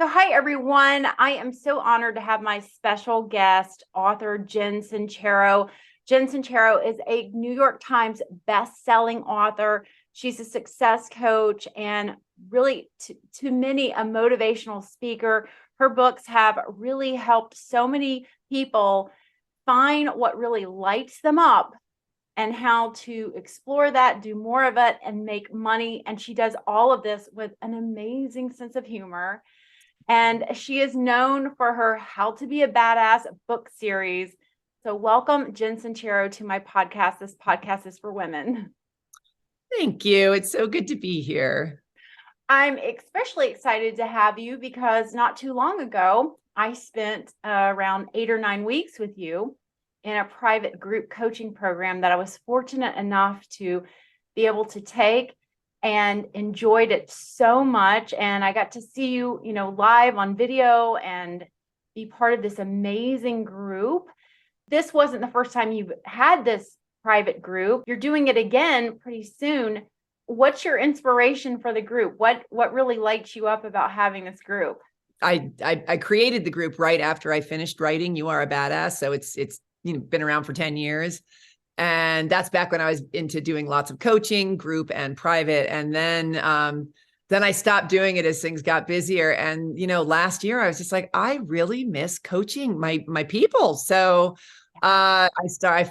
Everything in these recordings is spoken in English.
So, hi everyone. I am so honored to have my special guest, author Jen Sincero. Jen Sincero is a New York Times best-selling author. She's a success coach and really, to many, a motivational speaker. Her books have really helped so many people find what really lights them up and how to explore that, do more of it, and make money. And she does all of this with an amazing sense of humor. And she is known for her How to Be a Badass book series. So welcome, Jen Sincero, to my podcast. This podcast is for women. Thank you. It's so good to be here. I'm especially excited to have you because not too long ago, I spent around 8 or 9 weeks with you in a private group coaching program that I was fortunate enough to be able to take and enjoyed it so much. And I got to see you, live on video and be part of this amazing group. This wasn't the first time you've had this private group. You're doing it again pretty soon. What's your inspiration for the group? What really lights you up about having this group? I created the group right after I finished writing You Are a Badass. So it's been around for 10 years. And that's back when I was into doing lots of coaching, group and private. And then I stopped doing it as things got busier. And, last year I was just like, I really miss coaching my people. So I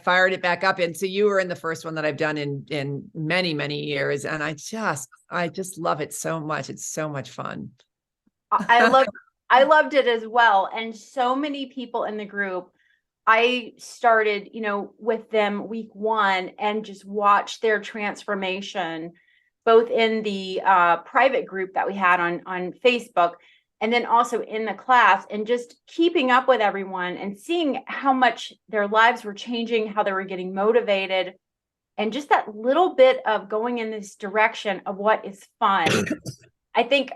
fired it back up. And so you were in the first one that I've done in many, many years. And I just love it so much. It's so much fun. I loved it as well. And so many people in the group, I started, with them week one and just watched their transformation, both in the private group that we had on Facebook, and then also in the class, and just keeping up with everyone and seeing how much their lives were changing, how they were getting motivated, and just that little bit of going in this direction of what is fun. I think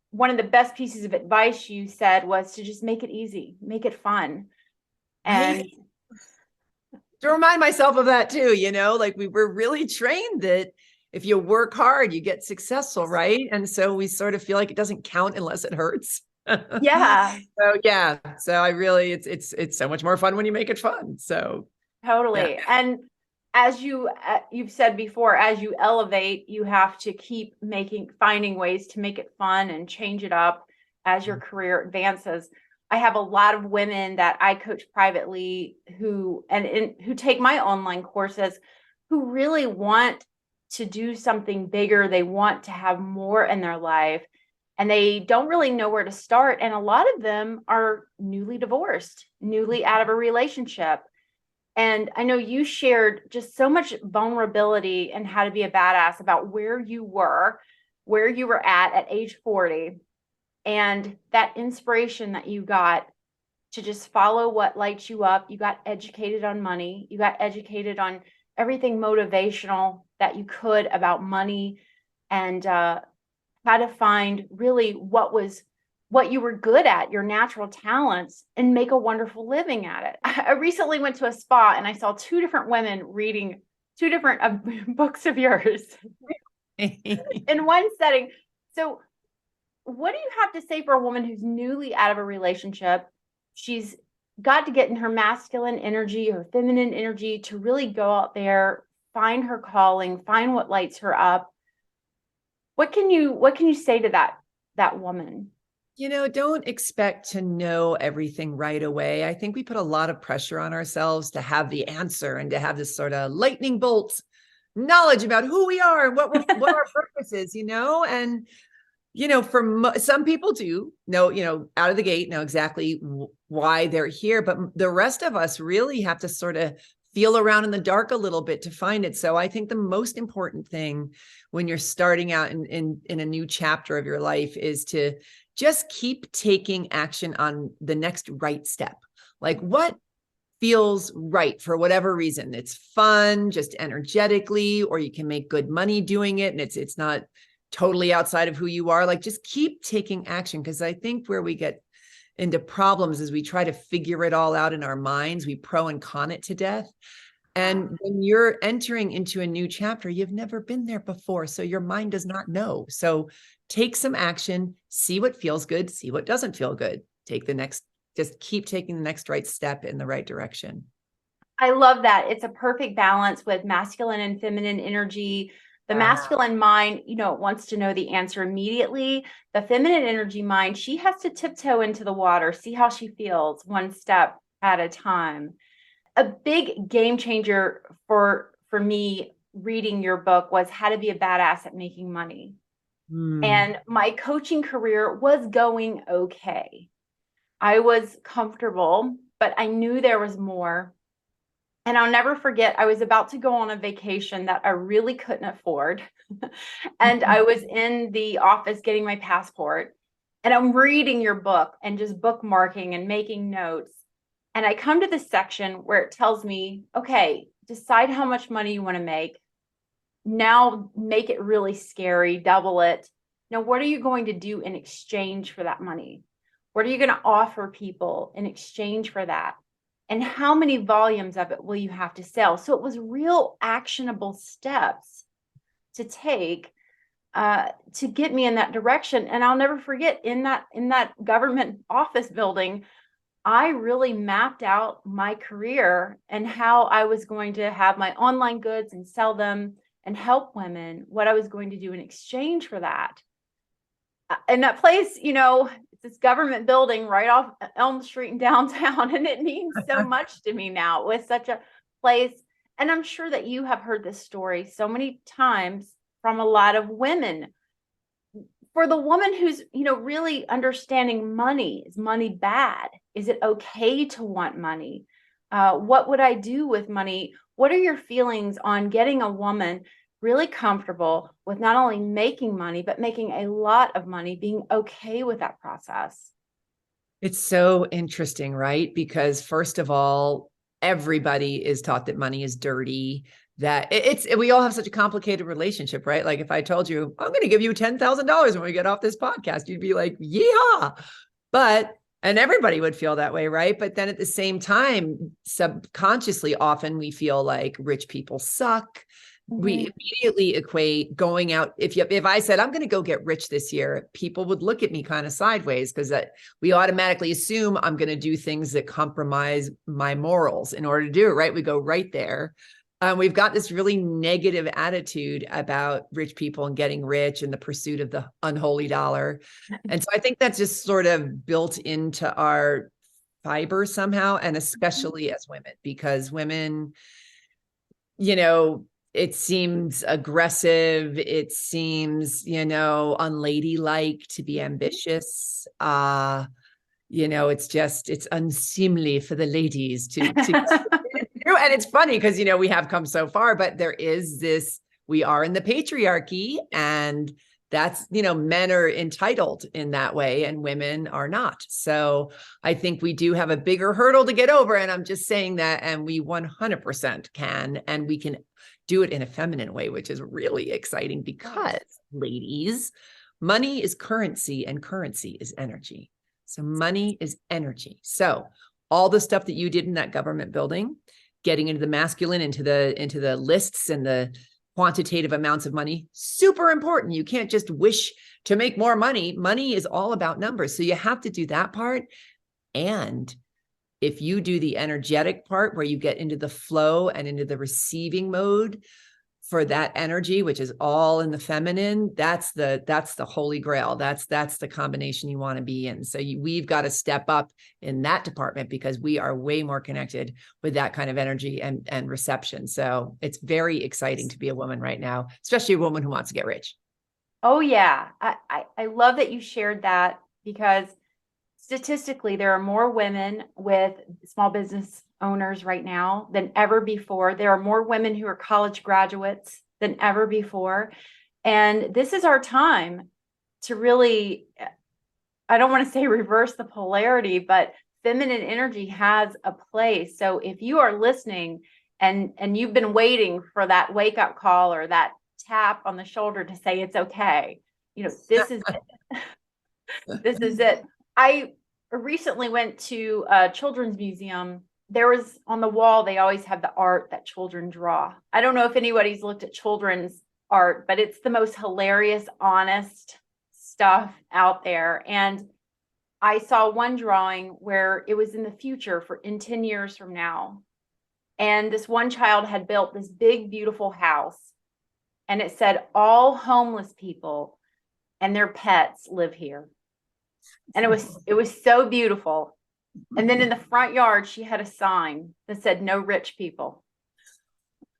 one of the best pieces of advice you said was to just make it easy, make it fun. And to remind myself of that too, like we were really trained that if you work hard, you get successful, right? And so we sort of feel like it doesn't count unless it hurts. Yeah. So I really, it's so much more fun when you make it fun. So totally. Yeah. And as you've said before, as you elevate, you have to keep finding ways to make it fun and change it up as your career advances. I have a lot of women that I coach privately who take my online courses, who really want to do something bigger. They want to have more in their life and they don't really know where to start. And a lot of them are newly divorced, newly out of a relationship. And I know you shared just so much vulnerability and how to be a badass about where you were at age 40. And that inspiration that you got to just follow what lights you up. You got educated on money. You got educated on everything motivational that you could about money, and how to find really what you were good at, your natural talents, and make a wonderful living at it. I recently went to a spa and I saw two different women reading two different books of yours in one setting. So what do you have to say for a woman who's newly out of a relationship? She's got to get in her masculine energy, her feminine energy, to really go out there, find her calling, find what lights her up. What can you say to that woman? Don't expect to know everything right away. I think we put a lot of pressure on ourselves to have the answer and to have this sort of lightning bolt knowledge about who we are and what our purpose is, and for some people do know, out of the gate, know exactly why they're here. But the rest of us really have to sort of feel around in the dark a little bit to find it. So I think the most important thing when you're starting out in a new chapter of your life is to just keep taking action on the next right step. Like what feels right for whatever reason. It's fun, just energetically, or you can make good money doing it. And it's not totally outside of who you are. Like just keep taking action. Because I think where we get into problems is we try to figure it all out in our minds. We pro and con it to death. And when you're entering into a new chapter, you've never been there before. So your mind does not know. So take some action, see what feels good, see what doesn't feel good. Just keep taking the next right step in the right direction. I love that. It's a perfect balance with masculine and feminine energy. The masculine mind, wants to know the answer immediately. The feminine energy mind, she has to tiptoe into the water, see how she feels one step at a time. A big game changer for me reading your book was How to Be a Badass at Making Money. And my coaching career was going okay. I was comfortable, but I knew there was more. And I'll never forget, I was about to go on a vacation that I really couldn't afford. And I was in the office getting my passport, and I'm reading your book and just bookmarking and making notes. And I come to this section where it tells me, okay, decide how much money you want to make. Now make it really scary, double it. Now, what are you going to do in exchange for that money? What are you going to offer people in exchange for that? And how many volumes of it will you have to sell? So it was real actionable steps to take to get me in that direction. And I'll never forget, in that government office building, I really mapped out my career and how I was going to have my online goods and sell them and help women, what I was going to do in exchange for that. And that place, it's this government building right off Elm Street in downtown, and it means so much to me now. With such a place. And I'm sure that you have heard this story so many times from a lot of women. For the woman who's, really understanding money, is money bad? Is it okay to want money? What would I do with money? What are your feelings on getting a woman really comfortable with not only making money, but making a lot of money, being okay with that process? It's so interesting, right? Because first of all, everybody is taught that money is dirty, that we all have such a complicated relationship, right? Like if I told you, I'm going to give you $10,000 when we get off this podcast, you'd be like, yeah, and everybody would feel that way, right? But then at the same time, subconsciously, often we feel like rich people suck. We immediately equate going out. If I said, I'm going to go get rich this year, people would look at me kind of sideways, because we automatically assume I'm going to do things that compromise my morals in order to do it, right? We go right there. We've got this really negative attitude about rich people and getting rich and the pursuit of the unholy dollar. And so I think that's just sort of built into our fiber somehow, and especially as women, because women, it seems aggressive. It seems, unladylike to be ambitious. It's unseemly for the ladies to and it's funny because, we have come so far, but there is we are in the patriarchy, and that's, men are entitled in that way and women are not. So I think we do have a bigger hurdle to get over. And I'm just saying that, and we 100% can, and we can do it in a feminine way, which is really exciting because, ladies, money is currency and currency is energy. So money is energy. So all the stuff that you did in that government building, getting into the masculine, into the lists and the quantitative amounts of money, super important. You can't just wish to make more money. Money is all about numbers. So you have to do that part. And if you do the energetic part where you get into the flow and into the receiving mode for that energy, which is all in the feminine, that's the holy grail. That's the combination you want to be in. So we've got to step up in that department because we are way more connected with that kind of energy and reception. So it's very exciting to be a woman right now, especially a woman who wants to get rich. Oh yeah. I love that you shared that, because statistically, there are more women with small business owners right now than ever before. There are more women who are college graduates than ever before. And this is our time to really, I don't want to say reverse the polarity, but feminine energy has a place. So if you are listening and you've been waiting for that wake up call or that tap on the shoulder to say it's okay, this is it. This is it. I recently went to a children's museum there was on the wall, they always have the art that children draw. I don't know if anybody's looked at children's art, but it's the most hilarious, honest stuff out there. And I saw one drawing where it was in the future in 10 years from now. And this one child had built this big, beautiful house. And it said, all homeless people and their pets live here. And it was so beautiful. And then in the front yard, she had a sign that said, no rich people.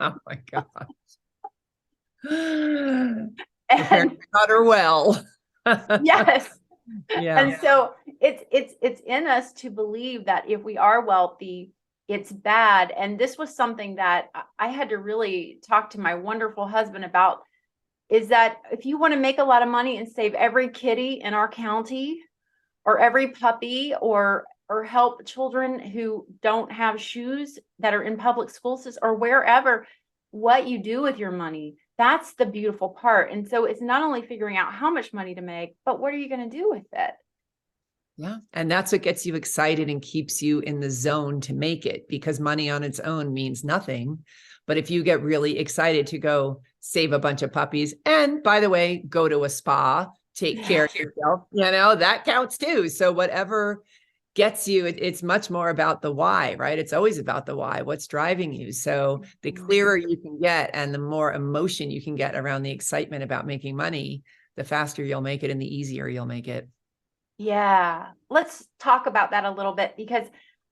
Oh my God. And taught her well. yes. Yeah. And so it's in us to believe that if we are wealthy, it's bad. And this was something that I had to really talk to my wonderful husband about, is that if you want to make a lot of money and save every kitty in our county or every puppy or help children who don't have shoes that are in public school systems or wherever, what you do with your money, that's the beautiful part. And so it's not only figuring out how much money to make, but what are you going to do with it? Yeah. And that's what gets you excited and keeps you in the zone to make it, because money on its own means nothing. But if you get really excited to go save a bunch of puppies, and by the way, go to a spa, take care of yourself, that counts too. So whatever gets you, it's much more about the why, right? It's always about the why, what's driving you. So the clearer you can get and the more emotion you can get around the excitement about making money, the faster you'll make it and the easier you'll make it. Yeah. Let's talk about that a little bit, because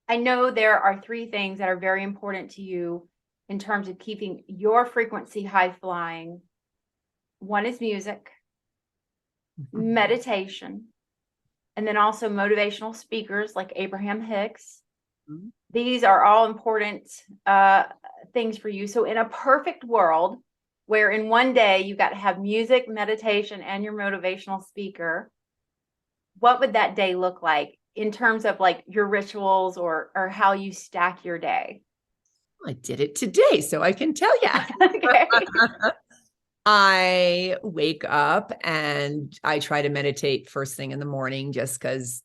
I know there are 3 things that are very important to you in terms of keeping your frequency high flying. One is music, meditation, and then also motivational speakers like Abraham Hicks. Mm-hmm. These are all important things for you. So in a perfect world where in one day you got to have music, meditation, and your motivational speaker, what would that day look like in terms of like your rituals or how you stack your day? I did it today, so I can tell you. Okay. I wake up and I try to meditate first thing in the morning, just because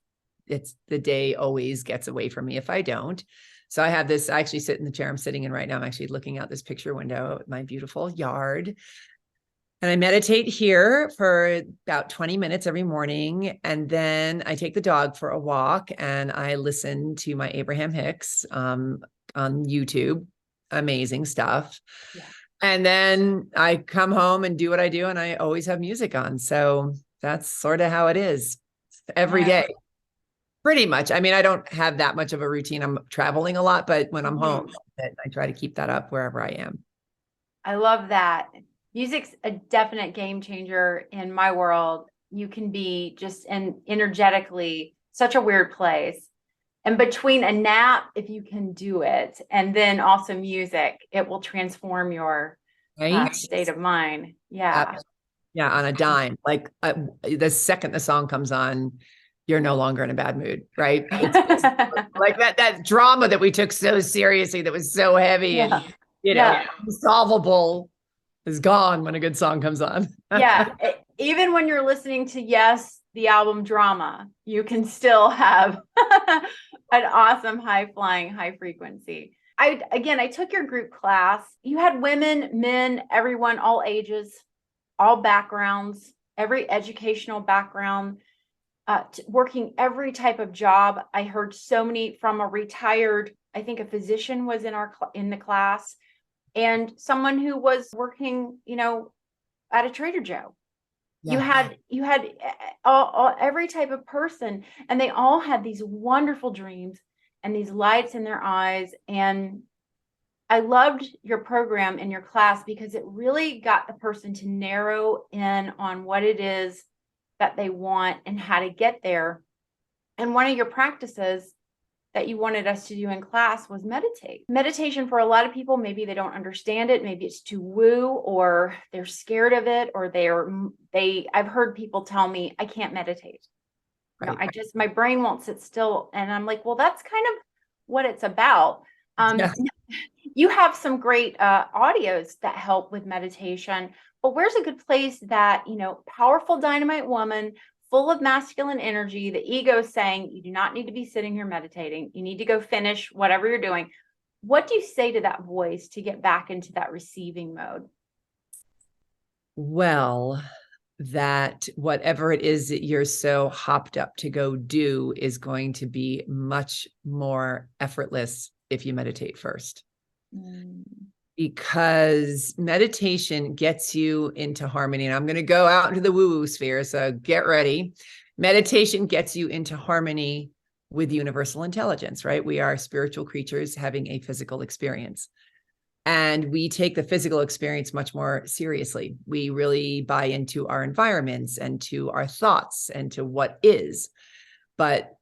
it's the day always gets away from me if I don't. So I have this, I actually sit in the chair I'm sitting in right now. I'm actually looking out this picture window at my beautiful yard. And I meditate here for about 20 minutes every morning. And then I take the dog for a walk and I listen to my Abraham Hicks on YouTube. Amazing stuff. Yeah. And then I come home and do what I do. And I always have music on. So that's sort of how it is every day. Pretty much. I mean, I don't have that much of a routine. I'm traveling a lot, but when I'm home, I try to keep that up wherever I am. I love that. Music's a definite game changer in my world. You can be just energetically such a weird place. And between a nap, if you can do it, and then also music, it will transform your state of mind. Yeah. Yeah. On a dime. Like the second the song comes on, you're no longer in a bad mood, right? It's like that drama that we took so seriously, that was so heavy and, unsolvable, is gone when a good song comes on. Yeah. Even when you're listening to Yes, the album Drama, you can still have an awesome high flying, high frequency. I took your group class. You had women, men, everyone, all ages, all backgrounds, every educational background, working every type of job. I heard so many from a retired, I think a physician was in the class, and someone who was working, at a Trader Joe. Yeah. You had every type of person, and they all had these wonderful dreams and these lights in their eyes. And I loved your program in your class because it really got the person to narrow in on what it is that they want and how to get there. And one of your practices that you wanted us to do in class was meditate. Meditation, for a lot of people, maybe they don't understand it. Maybe it's too woo, or they're scared of it, or I've heard people tell me, I can't meditate. Right. My brain won't sit still. And I'm like, well, that's kind of what it's about. You have some great audios that help with meditation, but where's a good place that, powerful dynamite woman full of masculine energy. The ego is saying, you do not need to be sitting here meditating. You need to go finish whatever you're doing. What do you say to that voice to get back into that receiving mode? Well, that whatever it is that you're so hopped up to go do is going to be much more effortless if you meditate first. Because meditation gets you into harmony. And I'm going to go out into the woo-woo sphere, so get ready. Meditation gets you into harmony with universal intelligence, right? We are spiritual creatures having a physical experience. And we take the physical experience much more seriously. We really buy into our environments and to our thoughts and to what is. But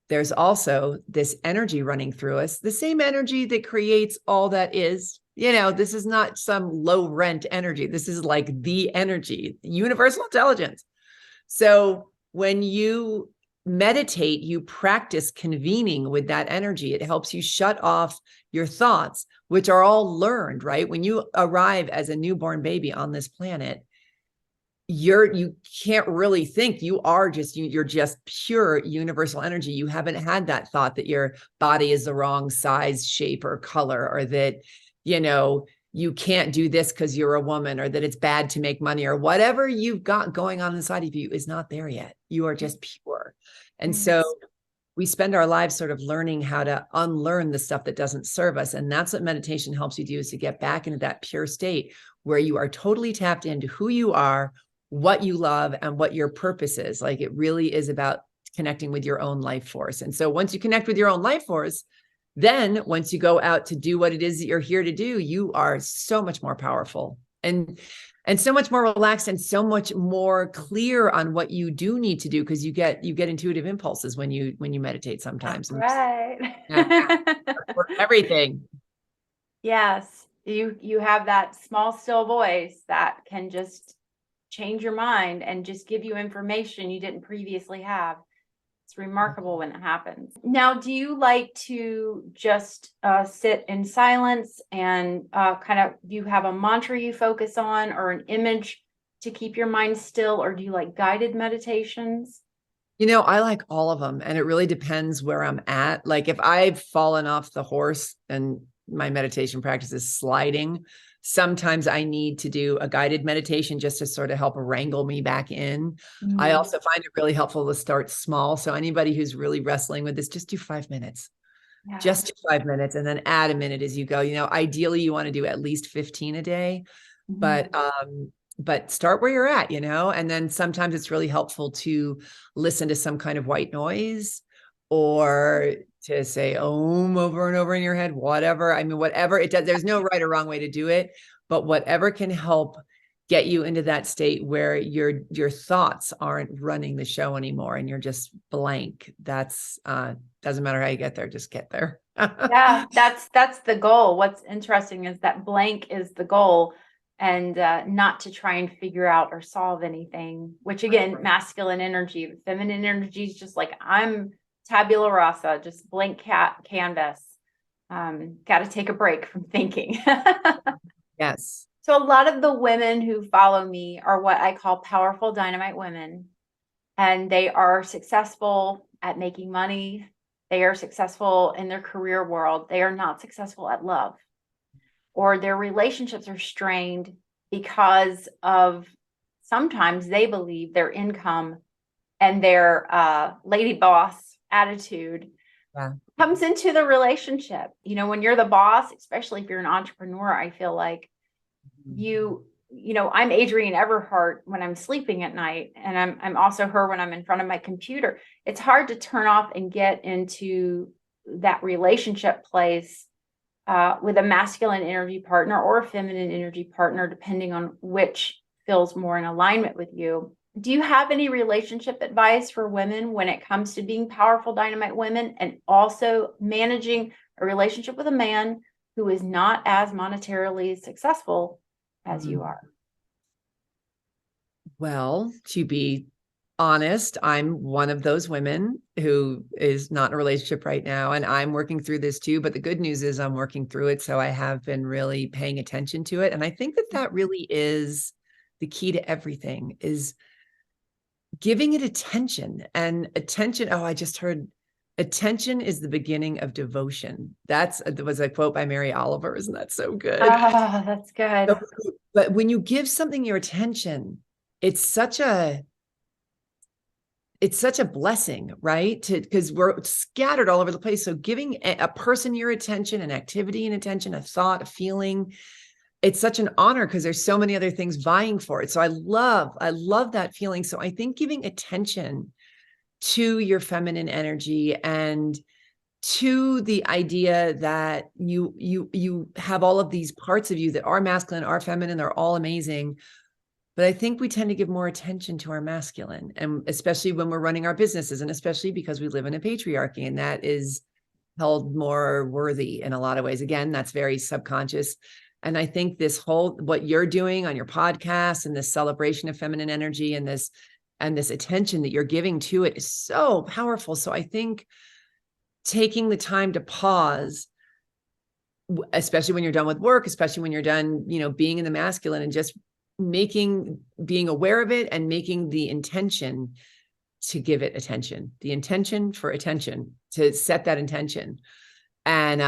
there's also this energy running through us, the same energy that creates all that is. This is not some low rent energy. This is like the energy, universal intelligence. So when you meditate, you practice convening with that energy. It helps you shut off your thoughts, which are all learned, right? When you arrive as a newborn baby on this planet, you can't really think. You're just pure universal energy. You haven't had that thought that your body is the wrong size, shape, or color, or that, you can't do this because you're a woman, or that it's bad to make money, or whatever you've got going on inside of you is not there yet. You are just pure. And so we spend our lives sort of learning how to unlearn the stuff that doesn't serve us. And that's what meditation helps you do, is to get back into that pure state where you are totally tapped into who you are, what you love, and what your purpose is. Like, it really is about connecting with your own life force. And so once you connect with your own life force, then once you go out to do what it is that you're here to do, you are so much more powerful and so much more relaxed and so much more clear on what you do need to do, because you get intuitive impulses when you meditate sometimes. Right. For everything. Yes. You have that small, still voice that can just change your mind and just give you information you didn't previously have. It's remarkable when it happens. Now, do you like to just sit in silence and do you have a mantra you focus on, or an image to keep your mind still, or do you like guided meditations? I like all of them, and it really depends where I'm at. Like, if I've fallen off the horse and my meditation practice is sliding, sometimes I need to do a guided meditation just to sort of help wrangle me back in. I also find it really helpful to start small. So anybody who's really wrestling with this, just do 5 minutes. Yeah. Just do 5 minutes, and then add a minute as you go. Ideally you want to do at least 15 a day, but start where you're at, and then sometimes it's really helpful to listen to some kind of white noise, or to say om over and over in your head, whatever. I mean, whatever it does, there's no right or wrong way to do it, but whatever can help get you into that state where your thoughts aren't running the show anymore and you're just blank. That's doesn't matter how you get there, just get there. Yeah, that's the goal. What's interesting is that blank is the goal, and not to try and figure out or solve anything, which again, masculine energy. Feminine energy is just like, I'm tabula rasa, just blank canvas. Got to take a break from thinking. Yes. So a lot of the women who follow me are what I call powerful dynamite women, and they are successful at making money. They are successful in their career world. They are not successful at love, or their relationships are strained because of, sometimes they believe, their income and their lady boss attitude comes into the relationship. When you're the boss, especially if you're an entrepreneur, I feel like I'm Adrienne Everheart when I'm sleeping at night, and I'm also her when I'm in front of my computer. It's hard to turn off and get into that relationship place with a masculine energy partner or a feminine energy partner, depending on which feels more in alignment with you. Do you have any relationship advice for women when it comes to being powerful dynamite women, and also managing a relationship with a man who is not as monetarily successful as you are? Well, to be honest, I'm one of those women who is not in a relationship right now, and I'm working through this too. But the good news is I'm working through it. So I have been really paying attention to it. And I think that really is the key to everything, is giving it attention, and attention. Oh, I just heard attention is the beginning of devotion. That was a quote by Mary Oliver. Isn't that so good? Oh, that's good. But when you give something your attention, it's such a blessing, right? Because we're scattered all over the place. So giving a person your attention, an activity and attention, a thought, a feeling, it's such an honor because there's so many other things vying for it. So I love that feeling. So I think giving attention to your feminine energy and to the idea that you have all of these parts of you that are masculine, are feminine, they're all amazing. But I think we tend to give more attention to our masculine, and especially when we're running our businesses, and especially because we live in a patriarchy, and that is held more worthy in a lot of ways. Again, that's very subconscious. And I think this whole, what you're doing on your podcast and this celebration of feminine energy and this attention that you're giving to it is so powerful. So I think taking the time to pause, especially when you're done with work, especially when you're done, being in the masculine, and just being aware of it and making the intention to give it attention, the intention for attention, to set that intention. And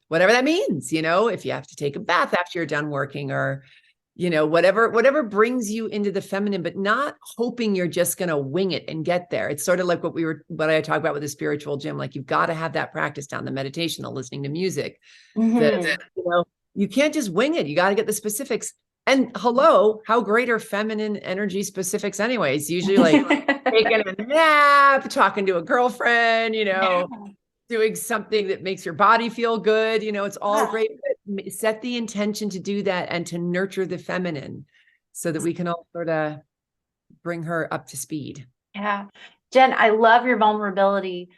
whatever that means, if you have to take a bath after you're done working, or, whatever brings you into the feminine, but not hoping you're just going to wing it and get there. It's sort of like what I talk about with the spiritual gym. Like, you've got to have that practice down, the meditation, the listening to music, you can't just wing it. You got to get the specifics. And hello, how great are feminine energy specifics anyways? Usually like taking a nap, talking to a girlfriend, doing something that makes your body feel good. It's all great. Set the intention to do that and to nurture the feminine so that we can all sort of bring her up to speed. Yeah. Jen, I love your vulnerability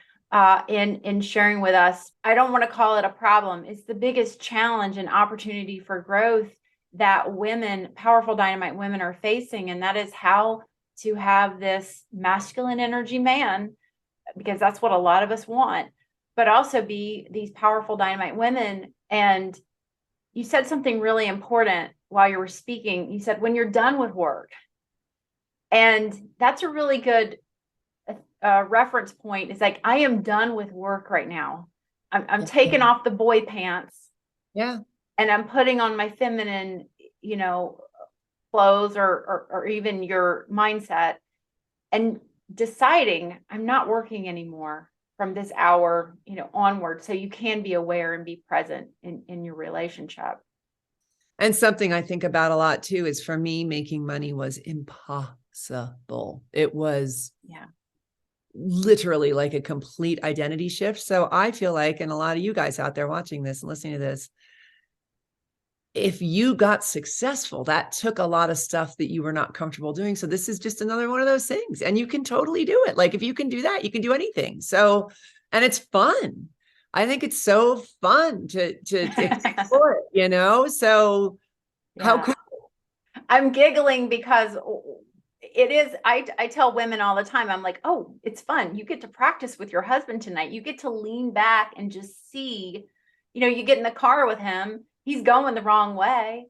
in sharing with us. I don't want to call it a problem. It's the biggest challenge and opportunity for growth that women, powerful dynamite women, are facing. And that is how to have this masculine energy man, because that's what a lot of us want, but also be these powerful dynamite women. And you said something really important while you were speaking. You said, when you're done with work. And that's a really good reference point. It's like, I am done with work right now. I'm taking off the boy pants. Yeah. And I'm putting on my feminine, clothes, or even your mindset, and deciding I'm not working anymore from this hour, onward. So you can be aware and be present in your relationship. And something I think about a lot too is, for me, making money was impossible. It was literally like a complete identity shift. So I feel like, and a lot of you guys out there watching this and listening to this, if you got successful, that took a lot of stuff that you were not comfortable doing. So this is just another one of those things, and you can totally do it. Like, if you can do that, you can do anything. So, and it's fun. I think it's so fun to explore it, so how cool. I'm giggling because it is, I tell women all the time, I'm like, oh, it's fun. You get to practice with your husband tonight. You get to lean back and just see, you get in the car with him. He's going the wrong way.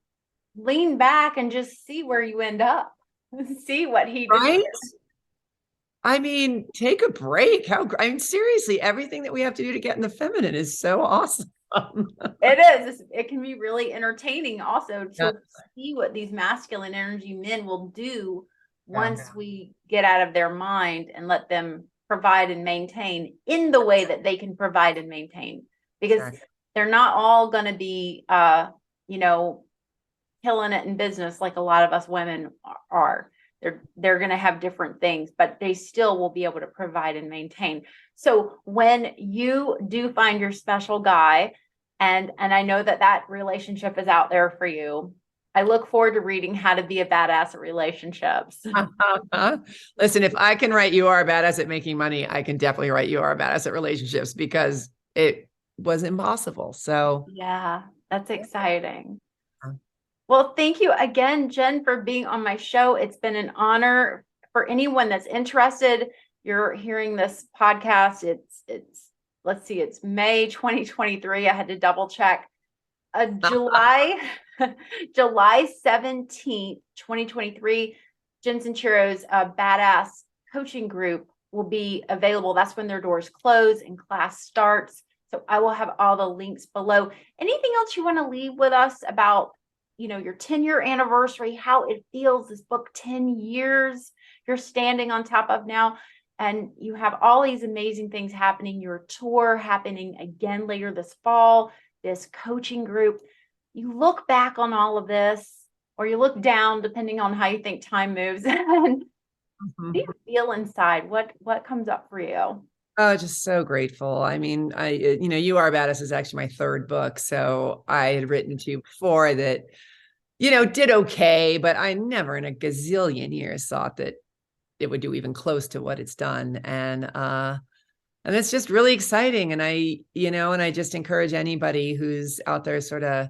Lean back and just see where you end up. See what he does. Right? I mean, take a break. Seriously, everything that we have to do to get in the feminine is so awesome. It is. It can be really entertaining also to see what these masculine energy men will do once we get out of their mind and let them provide and maintain in the way that they can provide and maintain. Because they're not all going to be, killing it in business like a lot of us women are. They're going to have different things, but they still will be able to provide and maintain. So when you do find your special guy, and I know that relationship is out there for you, I look forward to reading How to Be a Badass at Relationships. Listen, if I can write You Are a Badass at Making Money, I can definitely write You Are a Badass at Relationships, because it was impossible. So yeah, that's exciting. Well, thank you again, Jen, for being on my show. It's been an honor. For anyone that's interested, you're hearing this podcast. It's let's see, it's May 2023. I had to double check. July 17th, 2023, Jen Sincero's Badass coaching group will be available. That's when their doors close and class starts. So I will have all the links below. Anything else you want to leave with us about, your 10-year anniversary, how it feels, this book, 10 years you're standing on top of now, and you have all these amazing things happening, your tour happening again later this fall, this coaching group. You look back on all of this, or you look down, depending on how you think time moves, and what do you feel inside? What comes up for you? Oh, just so grateful. I mean, You Are Badass is actually my third book. So I had written to you before that, did okay, but I never in a gazillion years thought that it would do even close to what it's done. And it's just really exciting. And I just encourage anybody who's out there sort of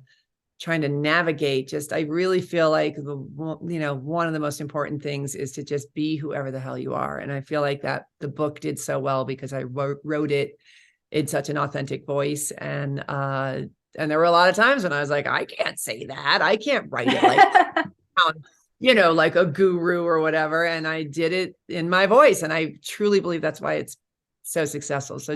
trying to navigate, I really feel like one of the most important things is to just be whoever the hell you are. And I feel like that the book did so well because I wrote it in such an authentic voice. And there were a lot of times when I was like, I can't say that. I can't write it like a guru or whatever. And I did it in my voice. And I truly believe that's why it's so successful. So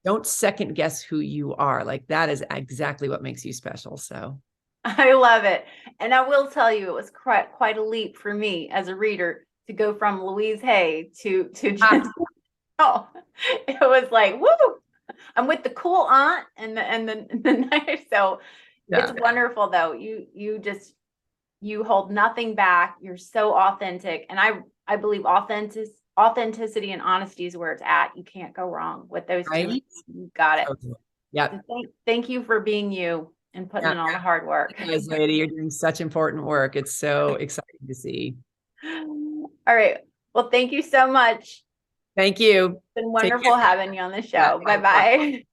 don't second guess who you are. Like that is exactly what makes you special. So I love it. And I will tell you, it was quite a leap for me as a reader to go from Louise Hay to Jen. Oh, it was like, woo, I'm with the cool aunt and the nice. So it's wonderful though. You hold nothing back. You're so authentic. And I believe authenticity and honesty is where it's at. You can't go wrong with those two. You got it. Okay. Yeah. So thank you for being you and putting in all the hard work. Yes, lady, you're doing such important work. It's so exciting to see. All right. Well, thank you so much. Thank you. It's been wonderful having you on the show. Bye-bye. Bye-bye.